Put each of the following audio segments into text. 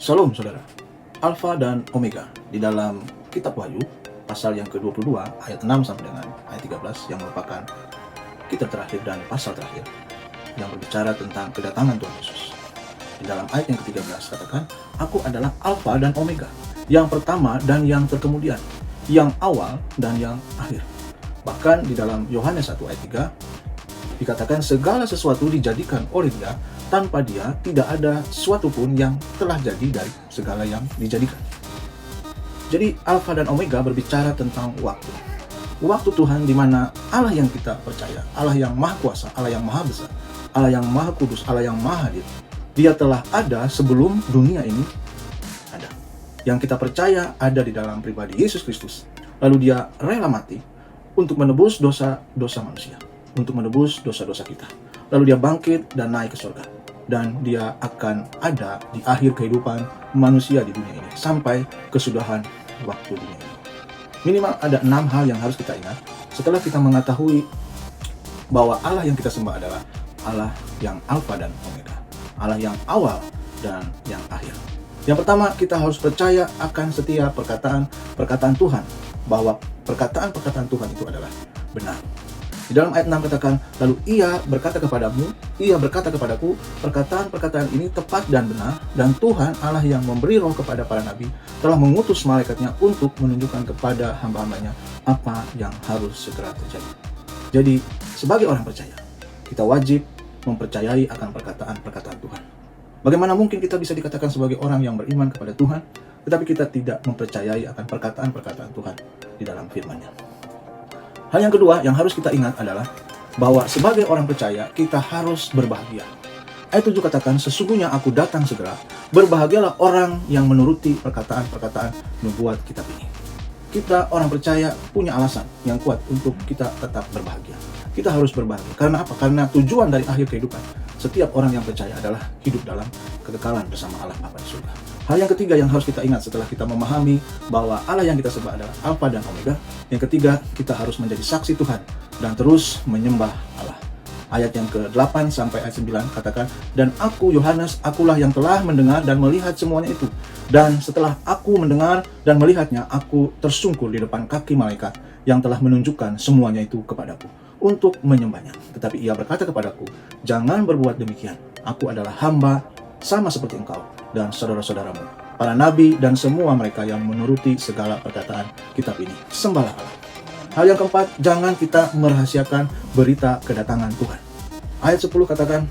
Shalom saudara, Alfa dan Omega di dalam kitab Wahyu pasal yang ke-22 ayat 6 sampai dengan ayat 13 yang merupakan kitab terakhir dan pasal terakhir yang berbicara tentang kedatangan Tuhan Yesus. Di dalam ayat yang ke-13 katakan, Aku adalah Alfa dan Omega, yang pertama dan yang terkemudian, yang awal dan yang akhir. Bahkan di dalam Yohanes 1 ayat 3 dikatakan segala sesuatu dijadikan oleh Dia, tanpa Dia tidak ada sesuatu pun yang telah jadi dari segala yang dijadikan. Jadi Alfa dan Omega berbicara tentang waktu. Waktu Tuhan di mana Allah yang kita percaya, Allah yang maha kuasa, Allah yang maha besar, Allah yang maha kudus, Allah yang maha hadir. Dia telah ada sebelum dunia ini ada. Yang kita percaya ada di dalam pribadi Yesus Kristus. Lalu Dia rela mati untuk menebus dosa-dosa manusia, untuk menebus dosa-dosa kita. Lalu Dia bangkit dan naik ke surga. Dan Dia akan ada di akhir kehidupan manusia di dunia ini sampai kesudahan waktu dunia ini. Minimal ada 6 hal yang harus kita ingat setelah kita mengetahui bahwa Allah yang kita sembah adalah Allah yang Alfa dan Omega, Allah yang awal dan yang akhir. Yang pertama, kita harus percaya akan setiap perkataan Tuhan, bahwa perkataan Tuhan itu adalah benar. Di dalam ayat 6 katakan, lalu Ia berkata kepadaku, perkataan-perkataan ini tepat dan benar, dan Tuhan Allah yang memberi roh kepada para nabi telah mengutus malaikatnya untuk menunjukkan kepada hamba-hambanya apa yang harus segera terjadi. Jadi, sebagai orang percaya, kita wajib mempercayai akan perkataan-perkataan Tuhan. Bagaimana mungkin kita bisa dikatakan sebagai orang yang beriman kepada Tuhan, tetapi kita tidak mempercayai akan perkataan-perkataan Tuhan di dalam firman-Nya. Hal yang kedua yang harus kita ingat adalah bahwa sebagai orang percaya kita harus berbahagia. Ayat 7 katakan, sesungguhnya aku datang segera, berbahagialah orang yang menuruti perkataan-perkataan nubuat kitab ini. Kita orang percaya punya alasan yang kuat untuk kita tetap berbahagia. Kita harus berbahagia. Karena apa? Karena tujuan dari akhir kehidupan setiap orang yang percaya adalah hidup dalam kekekalan bersama Allah Bapa di surga. Hal yang ketiga yang harus kita ingat setelah kita memahami bahwa Allah yang kita sembah adalah Alfa dan Omega. Yang ketiga, kita harus menjadi saksi Tuhan dan terus menyembah Allah. Ayat yang ke-8 sampai ayat 9 katakan, dan aku Yohanes, akulah yang telah mendengar dan melihat semuanya itu. Dan setelah aku mendengar dan melihatnya, aku tersungkur di depan kaki malaikat yang telah menunjukkan semuanya itu kepadaku untuk menyembahnya. Tetapi ia berkata kepadaku, jangan berbuat demikian. Aku adalah hamba sama seperti engkau dan saudara-saudaramu, para nabi dan semua mereka yang menuruti segala perkataan kitab ini. Sembahlah Allah. Hal yang keempat, jangan kita merahasiakan berita kedatangan Tuhan. Ayat 10 katakan,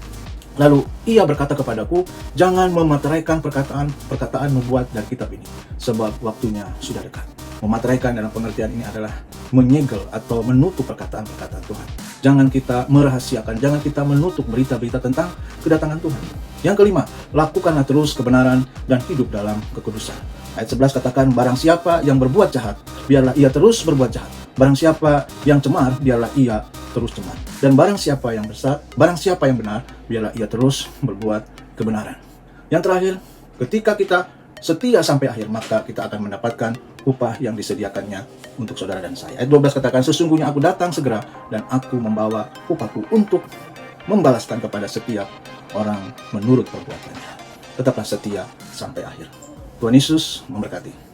lalu ia berkata kepadaku, jangan memateraikan perkataan nubuat dari kitab ini, sebab waktunya sudah dekat. Memateraikan dalam pengertian ini adalah menyegel atau menutup perkataan-perkataan Tuhan. Jangan kita merahasiakan, jangan kita menutup berita-berita tentang kedatangan Tuhan. Yang kelima, lakukanlah terus kebenaran dan hidup dalam kekudusan. Ayat 11 katakan, barang siapa yang berbuat jahat, biarlah ia terus berbuat jahat. Barang siapa yang cemar, biarlah ia terus cemar. Dan barang siapa yang benar, biarlah ia terus berbuat kebenaran. Yang terakhir, ketika kita setia sampai akhir, maka kita akan mendapatkan upah yang disediakannya untuk saudara dan saya. Ayat 12 katakan, sesungguhnya aku datang segera dan aku membawa upahku untuk membalaskan kepada setiap orang menurut perbuatannya. Tetaplah setia sampai akhir. Tuhan Yesus memberkati.